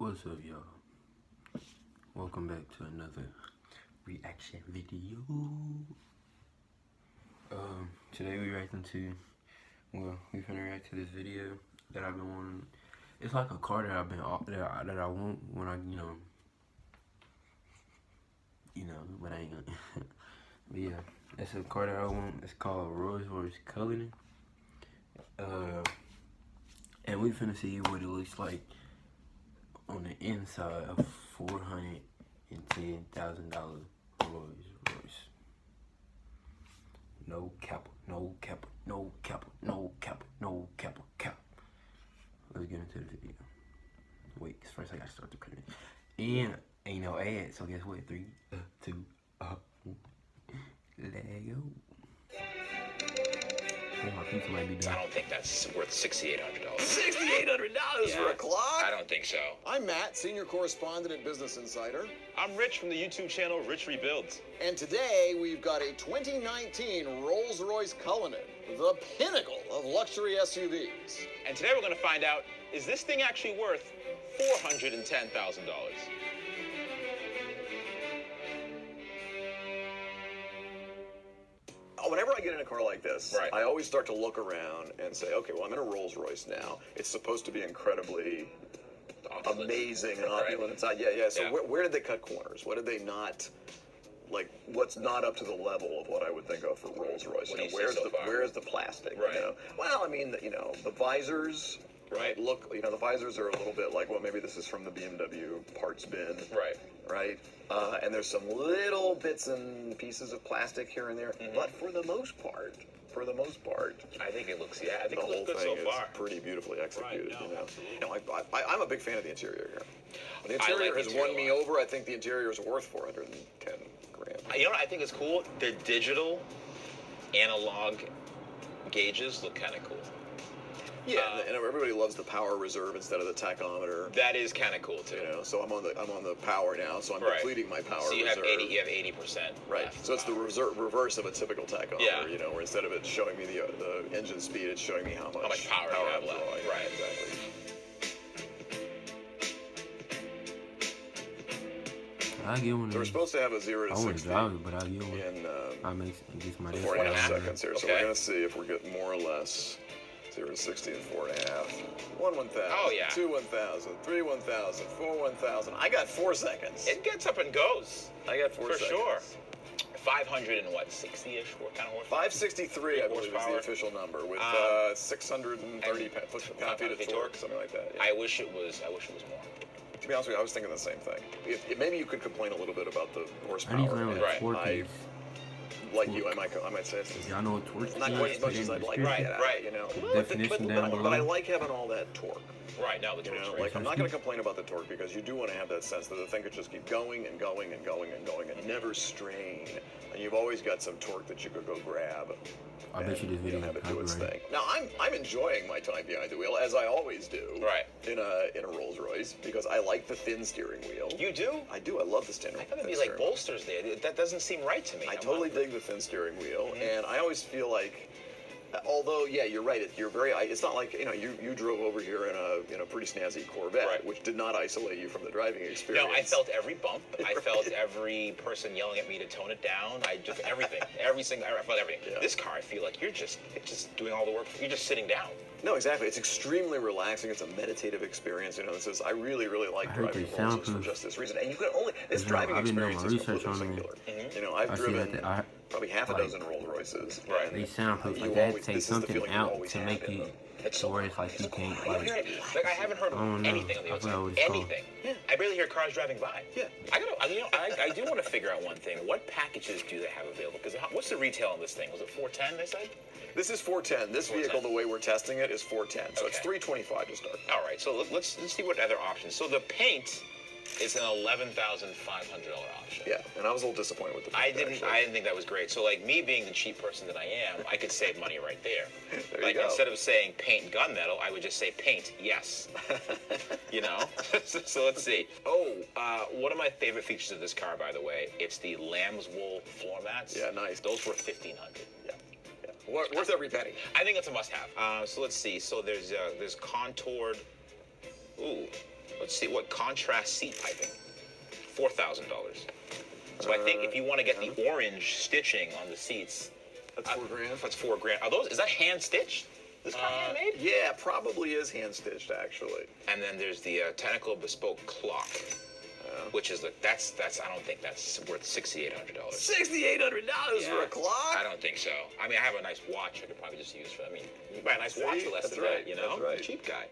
What's up, y'all? Welcome back to another reaction video. Today we finna react to this video that I've been wanting. It's like a car that I want when I but I ain't gonna. But yeah, it's a car that I want. It's called Rolls-Royce Cullinan. And we finna see what it looks like on the inside of $410,000 Rolls-Royce. No cap, no cap, no cap, no cap, no cap, cap. Let's get into the video. Wait, first I gotta start the credit. And ain't no ad, so guess what? 3, 2, let go. My pizza might be done. I don't think that's worth $6,800. $6,800 for a clock? I don't think so. I'm Matt, senior correspondent at Business Insider. I'm Rich from the YouTube channel Rich Rebuilds. And today we've got a 2019 Rolls-Royce Cullinan, the pinnacle of luxury SUVs. And today we're going to find out, is this thing actually worth $410,000? Whenever I get in a car like this, Right. I always start to look around and say, okay, well, I'm in a Rolls-Royce now. It's supposed to be incredibly amazing and opulent inside. Yeah. So where did they cut corners? What did they not, like, what's not up to the level of what I would think of for Rolls-Royce? What do you see Where's so far? where's the plastic? Right. You know? Well, I mean, the visors. Right. Look, the visors are a little bit like, well, maybe this is from the BMW parts bin. Right. Right? And there's some little bits and pieces of plastic here and there, but for the most part, I think it looks, I think the it whole looks good thing so far. is pretty beautifully executed. Right, no, I'm a big fan of the interior here. The interior has won me over. I think the interior is worth 410 grand. You know what I think is cool? The digital analog gauges look kind of cool. Yeah, and everybody loves the power reserve instead of the tachometer. That is kind of cool too. So I'm on the power now, so I'm depleting my power so you reserve. You have 80%. Right. left. So it's the reverse of a typical tachometer. Yeah. Where instead of it showing me the engine speed, it's showing me how much power you have I'm left. drawing. Right. Exactly. I'll get one. So we're supposed to have a 0 to 60. I want to drive it, but I'll get one. In I get my 4.5 seconds here. So Okay. we're gonna see if we're getting more or less 0 to 60 in 4.5. 1 1,000. Oh, yeah. 2 1,000. 3 1,000. 4 1,000. I got 4 seconds. It gets up and goes. I got 4 For seconds. sure. 500 and what, 60-ish kind of horsepower? 563, I believe, is the Horsepower. official number, with 630 pound-feet of torque, something like that. Yeah. I wish it was more. To be honest with you, I was thinking the same thing. Maybe you could complain a little bit about the I horsepower. need to learn and what Right. torque is. like you, I might say it's Y'all know what torque is? not quite as much Put as in I'd the like to description. get at, Right. Definition down below. But I like having all that torque. Right, now the torque's Like, I'm not going to complain about the torque because you do want to have that sense that the thing could just keep going and going and going and going and never strain. And you've always got some torque that you could go grab. I bet you this video have is it do its copyrighted. thing. Now I'm enjoying my time behind the wheel, as I always do. Right. In a Rolls Royce, because I like the thin steering wheel. You do? I do. I love the thin. I thought it'd thin be like steering wheel. bolsters there. That doesn't seem right to me. I totally dig the thin steering wheel, Mm-hmm. and I always feel like, although yeah, you're right. It's not like you drove over here in a pretty snazzy Corvette, Right. which did not isolate you from the driving experience. No, I felt every bump. I felt every person yelling at me to tone it down. I felt everything. I felt everything. Yeah. This car, I feel like it's just doing all the work. You're just sitting down. No, exactly. It's extremely relaxing. It's a meditative experience. I really like I heard driving they Rolls for soundproof. just this reason. And you can only this You know, driving I've been doing experience my is research completely on singular. Mm-hmm. I've I see driven that probably half a like- dozen Rolls Royces. Right. They soundproof. You Like that always- take this is the something feeling you out always to have make in you them. so where it's like you can't Like I haven't heard of I don't know. anything on the I forgot what outside. it's called. Anything. Yeah. I barely hear cars driving by. Yeah. I do want to figure out one thing. What packages do they have available? Because what's the retail on this thing? Was it 410? They said. This is 410. This vehicle, the way we're testing it, is 410. So it's Okay. 325 to start. All right. So let's see what other options. So the paint is an $11,500 option. Yeah, and I was a little disappointed with the I paint, didn't actually. think that was great. So like me being the cheap person that I am, I could save money right there. There you Like go. instead of saying paint gunmetal, I would just say paint, yes. So let's see. Oh, one of my favorite features of this car, by the way, it's the lamb's wool floor mats. Yeah, nice. Those were $1,500. Yeah. Worth every penny. I think it's a must-have. So let's see. So there's contoured. Ooh. Let's see, what contrast seat piping? $4,000. So I think if you want to get the orange stitching on the seats, That's $4,000. that's $4,000. Are those? Is that hand stitched? This car handmade? Yeah, probably is hand stitched actually. And then there's the technical bespoke clock, which is that's I don't think that's worth $6,800. $6,800 for a clock? I don't think so. I mean, I have a nice watch I could probably just use for. I mean, you can buy a nice watch for less that's than right, that, you know? that's right. Cheap guy.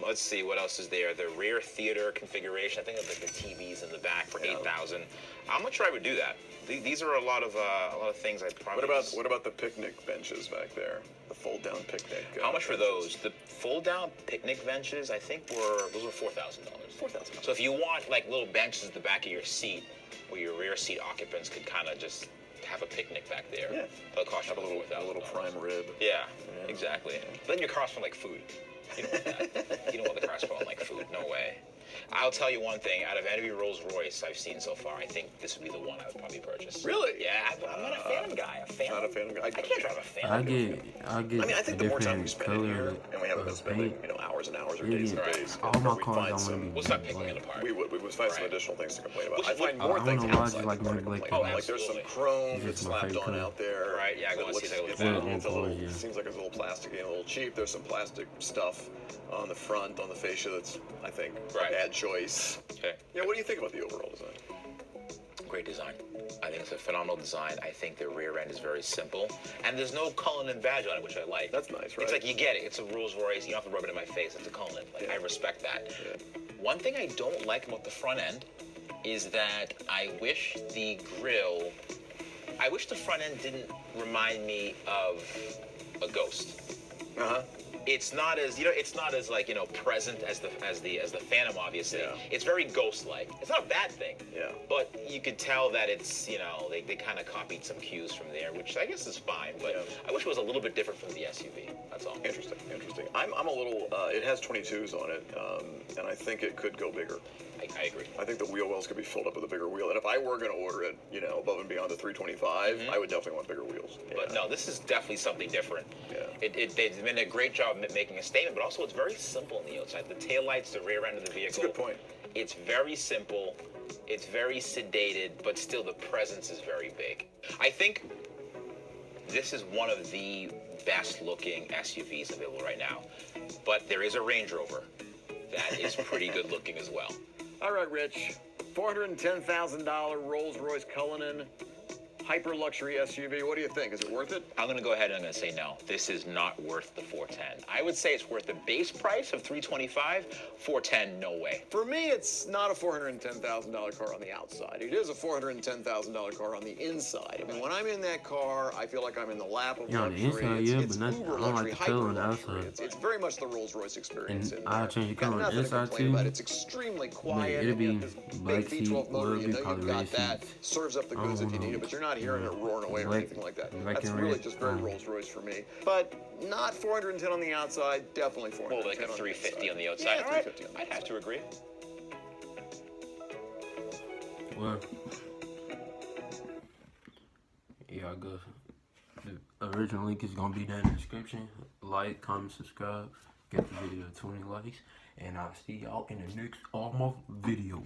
Let's see what else is there. The rear theater configuration. I think it's like the TVs in the back for $8,000. I'm not sure I would do that. These are a lot of things I'd probably. What about the picnic benches back there? The fold down picnic. How much for those? The fold down picnic benches, I think those were $4,000. $4,000. So if you want like little benches at the back of your seat, where your rear seat occupants could kind of just have a picnic back there, they'll cost you a little prime rib. Yeah, exactly. Then your car's smelling like food. You don't want that. You don't want the car smelling like food. No way. I'll tell you one thing. Out of any Rolls-Royce I've seen so far, I think this would be the one I would probably purchase. Really? Yeah, I'm not a Phantom guy. Not a Phantom guy. I can't drive a Phantom. I get. I mean, I think the more time we spend in color here, and we haven't been spending, hours and hours or days and days. All my we cars, find I want some. to be We'll start picking it apart. We would find some additional things to complain about. Which- I find I more don't things know why I outside just like the car to black complain about. cars. Like there's some Absolutely. chrome It's that's just my slapped on favorite out there. Right, yeah, I That wanna see that looks- with that. it's a little- Yeah. seems like it's a little plasticky and a little cheap. There's some plastic stuff on the front, on the fascia that's, I think, Right. a bad choice. Okay. Yeah, what do you think about the overall design? Great design. I think it's a phenomenal design. I think the rear end is very simple. And there's no Cullinan badge on it, which I like. That's nice, right? It's like you get it. It's a Rolls-Royce. You don't have to rub it in my face. It's a Cullinan. Like, I respect that. Yeah. One thing I don't like about the front end is that I wish the front end didn't remind me of a Ghost. Uh-huh. It's not as like present as the Phantom, obviously. Yeah. It's very Ghost-like. It's not a bad thing. Yeah. But you could tell that it's they kind of copied some cues from there, which I guess is fine. But Yeah. I wish it was a little bit different from the SUV. That's all. Interesting. I'm a little. It has 22s on it, and I think it could go bigger. I agree. I think the wheel wells could be filled up with a bigger wheel, and if I were going to order it, above and beyond the 325, I would definitely want bigger wheels. But no, this is definitely something different. Yeah. They've been a great job making a statement, but also it's very simple on the outside. The taillights, the rear end of the vehicle. That's a good point. It's very simple. It's very sedated, but still the presence is very big. I think this is one of the best looking SUVs available right now. But there is a Range Rover that is pretty good looking as well. All right, Rich. $410,000 Rolls-Royce Cullinan hyper luxury SUV. What do you think? Is it worth it? I'm going to go ahead and I'm going to say no. This is not worth the 410. I would say it's worth the base price of 325. 410, no way. For me, it's not a $410,000 car on the outside. It is a $410,000 car on the inside. I mean, when I'm in that car, I feel like I'm in the lap of Yeah, on the luxury. inside, It's yeah, it's but not- uber I don't like luxury, the color on the hyper luxury. outside. It's very much the Rolls-Royce experience. And in I'll there. change the Got color on the nothing to inside, complain too. about. It's extremely quiet. it'll and you be have this black big V12 seat, motor. or You it'll be know probably you've got red that. seats. Serves up the goods if you need it, but you're not hearing it roaring away or Black- anything like that. black That's and really red. just very Rolls-Royce for me. But not 410 on the outside, definitely 410 Well, like a on the 350 inside. on the outside. Yeah, All right. 350 on the I'd have to agree. Well, yeah, I guess the original link is gonna be down in the description. Like, comment, subscribe, get the video to 20 likes, and I'll see y'all in the next almost video.